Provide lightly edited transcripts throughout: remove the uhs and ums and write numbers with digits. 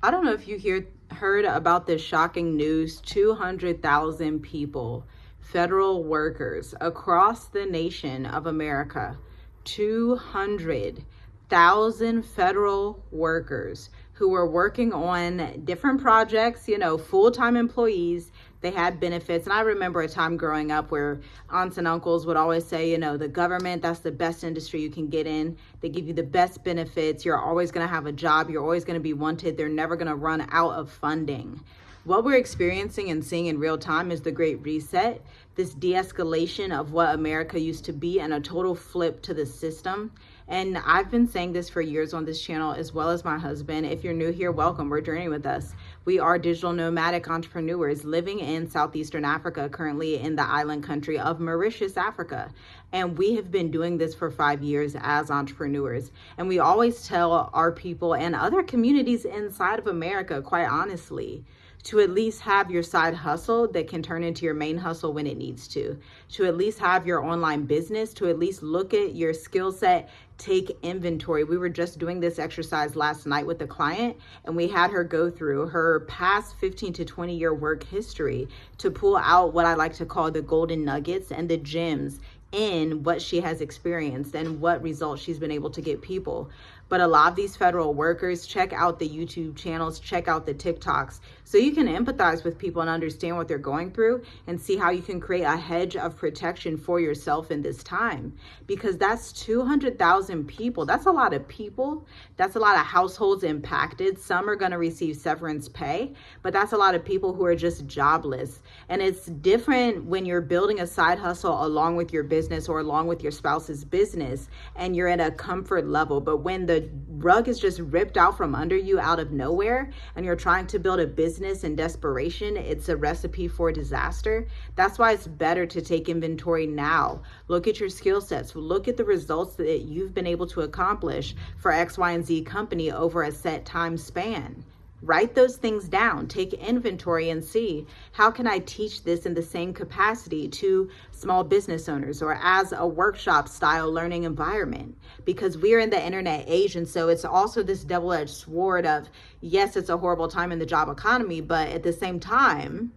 I don't know if you heard about this shocking news. 200,000 people, federal workers across the nation of America, 200,000 federal workers who were working on different projects, full-time employees. They had benefits. And I remember a time growing up where aunts and uncles would always say, the government, that's the best industry you can get in. They give you the best benefits. You're always going to have a job. You're always going to be wanted. They're never going to run out of funding. What we're experiencing and seeing in real time is the Great Reset, this de-escalation of what America used to be and a total flip to the system. And I've been saying this for years on this channel, as well as my husband. If you're new here, welcome. We're journeying with us. We are digital nomadic entrepreneurs living in Southeastern Africa, currently in the island country of Mauritius, Africa. And we have been doing this for 5 years as entrepreneurs. And we always tell our people and other communities inside of America, quite honestly, to at least have your side hustle that can turn into your main hustle when it needs to at least have your online business, to at least look at your skill set, take inventory. We were just doing this exercise last night with a client, and we had her go through her past 15 to 20 year work history to pull out what I like to call the golden nuggets and the gems in what she has experienced and what results she's been able to get people. But a lot of these federal workers, check out the YouTube channels, check out the TikToks, so you can empathize with people and understand what they're going through and see how you can create a hedge of protection for yourself in this time. Because that's 200,000 people. That's a lot of people. That's a lot of households impacted. Some are going to receive severance pay, but that's a lot of people who are just jobless. And it's different when you're building a side hustle along with your business or along with your spouse's business and you're at a comfort level. But when the rug is just ripped out from under you out of nowhere and you're trying to build a business in desperation, it's a recipe for disaster. That's why it's better to take inventory now. Look at your skill sets. Look at the results that you've been able to accomplish for X, Y, and Z company over a set time span. Write those things down, take inventory and see, how can I teach this in the same capacity to small business owners or as a workshop style learning environment? Because we're in the internet age, and so it's also this double-edged sword of, yes, it's a horrible time in the job economy, but at the same time,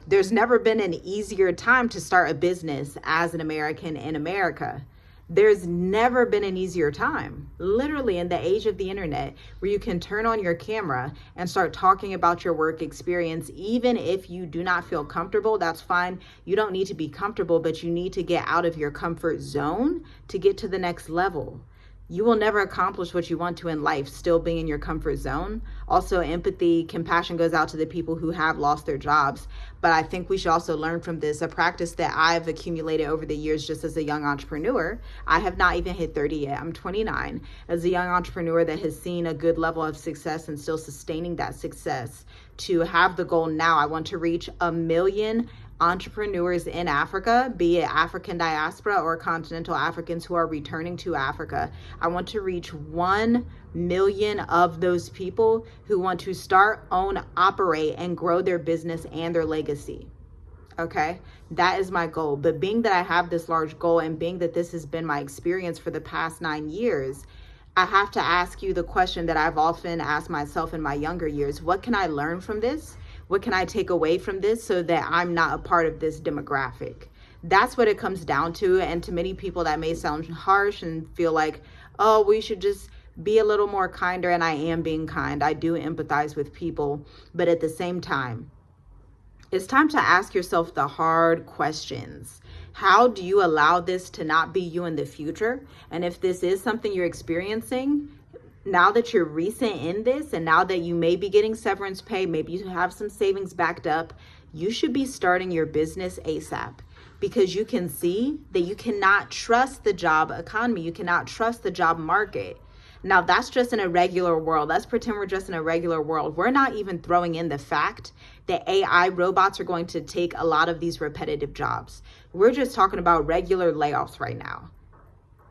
there's never been an easier time to start a business as an American in America. There's never been an easier time, literally in the age of the internet, where you can turn on your camera and start talking about your work experience. Even if you do not feel comfortable, that's fine. You don't need to be comfortable, but you need to get out of your comfort zone to get to the next level. You will never accomplish what you want to in life still being in your comfort zone. Also, empathy, compassion goes out to the people who have lost their jobs. But I think we should also learn from this, a practice that I've accumulated over the years just as a young entrepreneur. I have not even hit 30 yet. I'm 29. As a young entrepreneur that has seen a good level of success and still sustaining that success, to have the goal now, I want to reach 1 million entrepreneurs in Africa, be it African diaspora or continental Africans who are returning to Africa. I want to reach 1 million of those people who want to start, own, operate, and grow their business and their legacy. Okay, that is my goal. But being that I have this large goal and being that this has been my experience for the past 9 years, I have to ask you the question that I've often asked myself in my younger years. What can I learn from this? What can I take away from this so that I'm not a part of this demographic? That's what it comes down to. And to many people that may sound harsh and feel like, oh, we should just be a little more kinder. And I am being kind. I do empathize with people. But at the same time, it's time to ask yourself the hard questions. How do you allow this to not be you in the future? And if this is something you're experiencing, now that you're recent in this and now that you may be getting severance pay, maybe you have some savings backed up, you should be starting your business ASAP, because you can see that you cannot trust the job economy. You cannot trust the job market. Now, that's just in a regular world. Let's pretend we're just in a regular world. We're not even throwing in the fact that AI robots are going to take a lot of these repetitive jobs. We're just talking about regular layoffs right now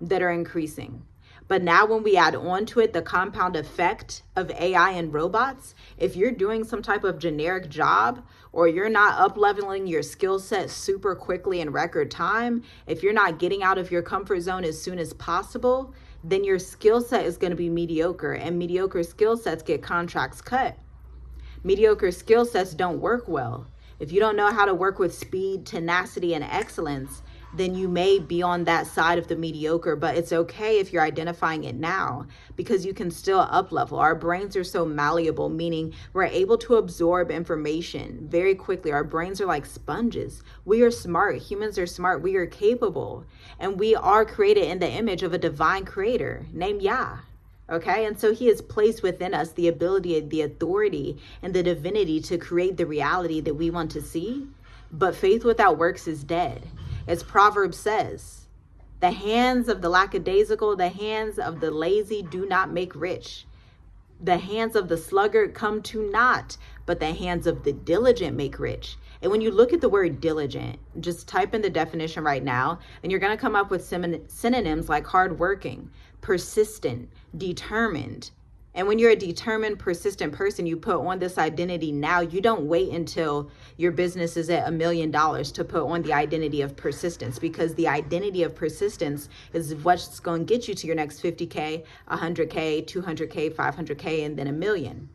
that are increasing. But now when we add on to it the compound effect of AI and robots, if you're doing some type of generic job, or you're not up-leveling your skill set super quickly in record time, if you're not getting out of your comfort zone as soon as possible, then your skill set is going to be mediocre, and mediocre skill sets get contracts cut. Mediocre skill sets don't work well. If you don't know how to work with speed, tenacity, and excellence, then you may be on that side of the mediocre, but it's okay if you're identifying it now, because you can still up level. Our brains are so malleable, meaning we're able to absorb information very quickly. Our brains are like sponges. We are smart. Humans are smart. We are capable, and we are created in the image of a divine creator named Yah. Okay, and so he has placed within us the ability, the authority, and the divinity to create the reality that we want to see. But faith without works is dead. As Proverbs says, the hands of the lackadaisical, the hands of the lazy do not make rich. The hands of the sluggard come to naught, but the hands of the diligent make rich. And when you look at the word diligent, just type in the definition right now, and you're going to come up with synonyms like hardworking, persistent, determined. And when you're a determined, persistent person, you put on this identity now. You don't wait until your business is at $1 million to put on the identity of persistence, because the identity of persistence is what's going to get you to your next 50K, 100K, 200K, 500K, and then $1 million.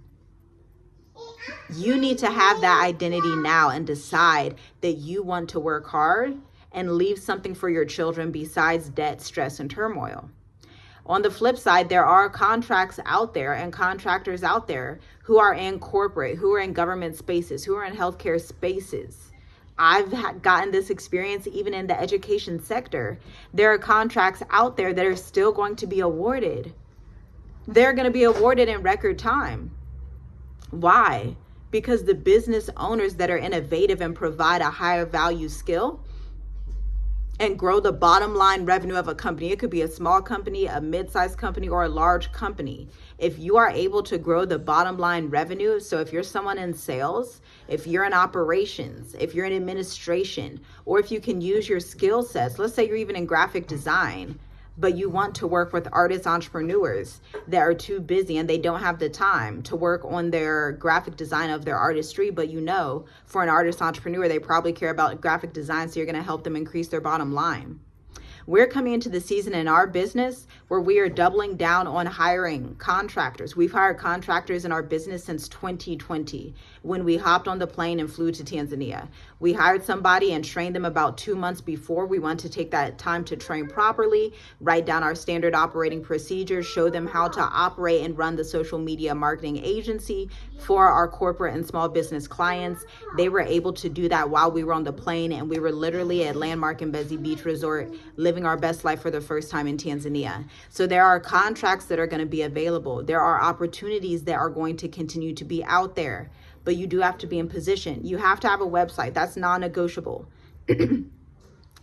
You need to have that identity now and decide that you want to work hard and leave something for your children besides debt, stress, and turmoil. On the flip side, there are contracts out there and contractors out there who are in corporate, who are in government spaces, who are in healthcare spaces. I've gotten this experience even in the education sector. There are contracts out there that are still going to be awarded. They're going to be awarded in record time. Why? Because the business owners that are innovative and provide a higher value skill and grow the bottom line revenue of a company. It could be a small company, a mid-sized company, or a large company. If you are able to grow the bottom line revenue, so if you're someone in sales, if you're in operations, if you're in administration, or if you can use your skill sets, let's say you're even in graphic design, but you want to work with artist entrepreneurs that are too busy and they don't have the time to work on their graphic design of their artistry. But you know, for an artist entrepreneur, they probably care about graphic design, so you're going to help them increase their bottom line. We're coming into the season in our business where we are doubling down on hiring contractors. We've hired contractors in our business since 2020 when we hopped on the plane and flew to Tanzania. We hired somebody and trained them about 2 months before. We want to take that time to train properly, write down our standard operating procedures, show them how to operate and run the social media marketing agency for our corporate and small business clients. They were able to do that while we were on the plane, and we were literally at Landmark and Mbezi Beach Resort living our best life for the first time in Tanzania. So there are contracts that are going to be available. There are opportunities that are going to continue to be out there, but you do have to be in position. You have to have a website. That's non-negotiable.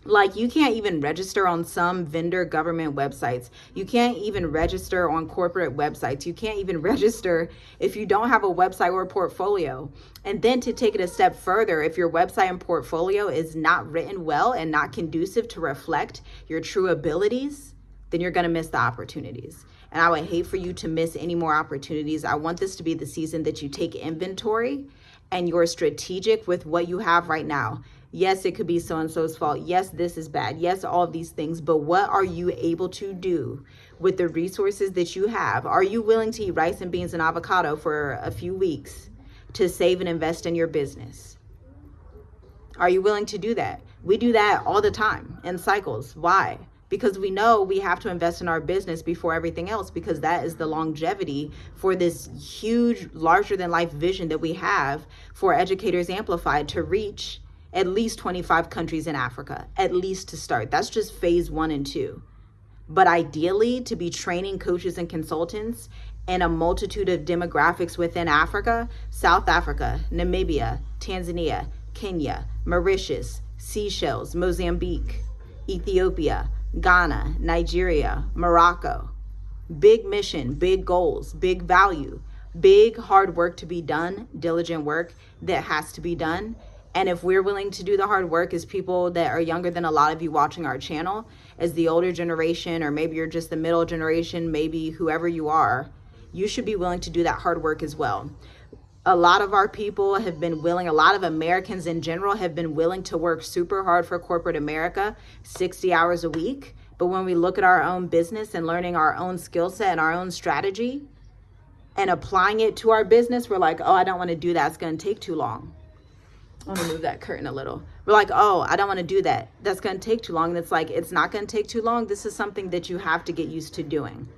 Like, you can't even register on some vendor government websites. You can't even register on corporate websites. You can't even register if you don't have a website or a portfolio. And then to take it a step further, if your website and portfolio is not written well and not conducive to reflect your true abilities, then you're going to miss the opportunities. And I would hate for you to miss any more opportunities. I want this to be the season that you take inventory and you're strategic with what you have right now. Yes, it could be so-and-so's fault. Yes, this is bad. Yes, all of these things. But what are you able to do with the resources that you have? Are you willing to eat rice and beans and avocado for a few weeks to save and invest in your business? Are you willing to do that? We do that all the time in cycles. Why? Because we know we have to invest in our business before everything else, because that is the longevity for this huge, larger than life vision that we have for Educators Amplified to reach at least 25 countries in Africa, at least to start. That's just phase 1 and 2. But ideally, to be training coaches and consultants in a multitude of demographics within Africa, South Africa, Namibia, Tanzania, Kenya, Mauritius, Seychelles, Mozambique, Ethiopia, Ghana, Nigeria, Morocco. Big mission, big goals, big value, big hard work to be done, diligent work that has to be done. And if we're willing to do the hard work as people that are younger than a lot of you watching our channel, as the older generation, or maybe you're just the middle generation, maybe whoever you are, you should be willing to do that hard work as well. A lot of our people have been willing, a lot of Americans in general have been willing to work super hard for corporate America, 60 hours a week. But when we look at our own business and learning our own skill set and our own strategy, and applying it to our business, we're like, oh, I don't want to do that. It's going to take too long. I want to move that curtain a little. We're like, oh, I don't want to do that. That's going to take too long. And it's like, it's not going to take too long. This is something that you have to get used to doing.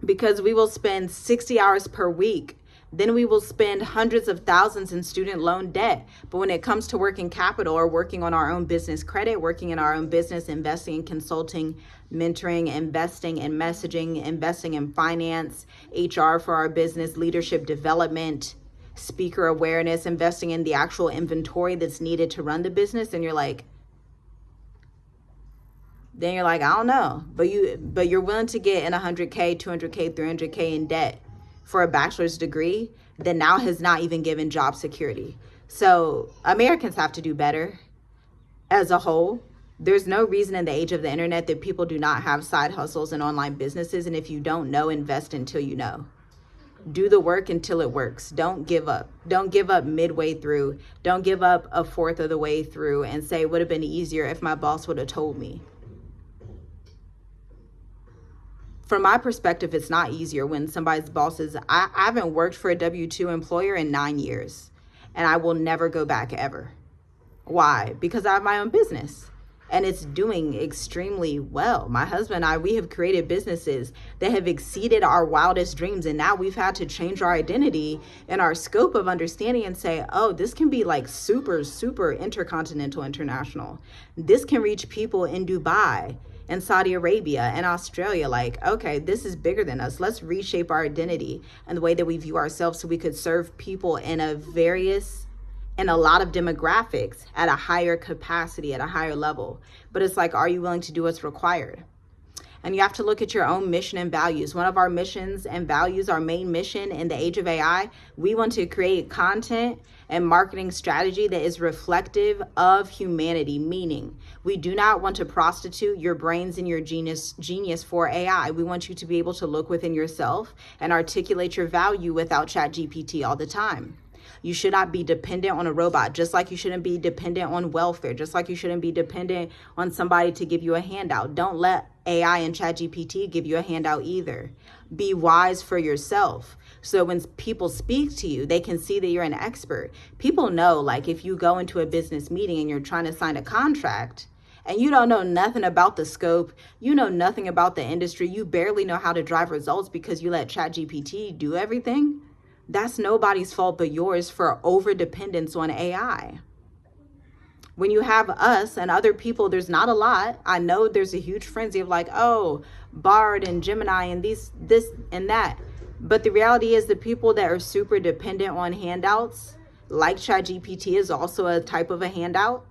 Because we will spend 60 hours per week. Then we will spend hundreds of thousands in student loan debt. But when it comes to working capital or working on our own business credit, working in our own business, investing in consulting, mentoring, investing in messaging, investing in finance, HR for our business, leadership development, speaker awareness, investing in the actual inventory that's needed to run the business, and you're like, I don't know. But you're willing to get in 100K, 200K, 300K in debt for a bachelor's degree that now has not even given job security. So Americans have to do better as a whole. There's no reason in the age of the internet that people do not have side hustles and online businesses. And if you don't know, invest until you know. Do the work until it works. Don't give up. Don't give up midway through. Don't give up a fourth of the way through and say, it would have been easier if my boss would have told me. From my perspective, it's not easier when somebody's boss is, I haven't worked for a W-2 employer in 9 years, and I will never go back ever. Why? Because I have my own business, and it's doing extremely well. My husband and I, we have created businesses that have exceeded our wildest dreams, and now we've had to change our identity and our scope of understanding and say, oh, this can be like super, super intercontinental, international. This can reach people in Dubai and Saudi Arabia and Australia. Like, okay, this is bigger than us. Let's reshape our identity and the way that we view ourselves so we could serve people in a lot of demographics at a higher capacity, at a higher level. But it's like, are you willing to do what's required? And you have to look at your own mission and values. One of our missions and values, our main mission in the age of AI, we want to create content and marketing strategy that is reflective of humanity, meaning we do not want to prostitute your brains and your genius for AI. We want you to be able to look within yourself and articulate your value without ChatGPT all the time. You should not be dependent on a robot, just like you shouldn't be dependent on welfare, just like you shouldn't be dependent on somebody to give you a handout. Don't let AI and ChatGPT give you a handout either. Be wise for yourself. So when people speak to you, they can see that you're an expert. People know, like, if you go into a business meeting and you're trying to sign a contract and you don't know nothing about the scope, you know nothing about the industry, you barely know how to drive results because you let ChatGPT do everything, that's nobody's fault but yours for over dependence on AI. When you have us and other people, there's not a lot. I know there's a huge frenzy of like, oh, Bard and Gemini and this and that. But the reality is the people that are super dependent on handouts, like ChatGPT is also a type of a handout.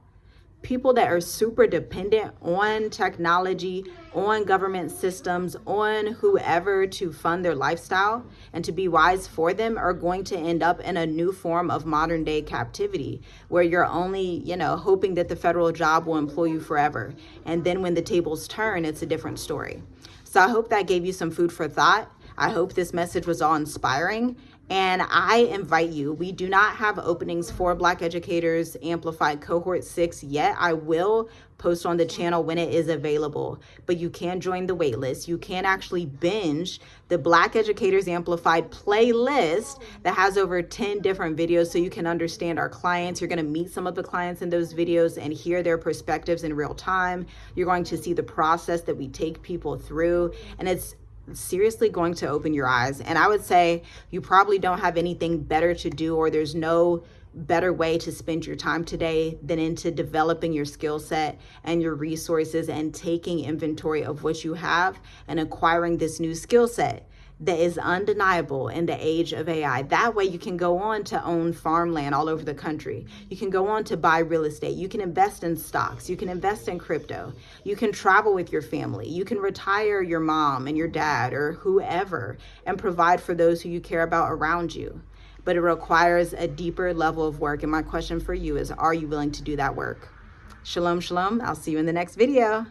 People that are super dependent on technology, on government systems, on whoever to fund their lifestyle and to be wise for them are going to end up in a new form of modern day captivity where you're only, hoping that the federal job will employ you forever. And then when the tables turn, it's a different story. So I hope that gave you some food for thought. I hope this message was all inspiring. And I invite you, we do not have openings for Black Educators Amplified Cohort 6 yet. I will post on the channel when it is available, but you can join the waitlist. You can actually binge the Black Educators Amplified playlist that has over 10 different videos so you can understand our clients. You're going to meet some of the clients in those videos and hear their perspectives in real time. You're going to see the process that we take people through, and it's seriously going to open your eyes. And I would say you probably don't have anything better to do, or there's no better way to spend your time today than into developing your skill set and your resources and taking inventory of what you have and acquiring this new skill set that is undeniable in the age of AI. That way you can go on to own farmland all over the country. You can go on to buy real estate. You can invest in stocks. You can invest in crypto. You can travel with your family. You can retire your mom and your dad or whoever and provide for those who you care about around you. But it requires a deeper level of work. And my question for you is, are you willing to do that work? Shalom, shalom. I'll see you in the next video.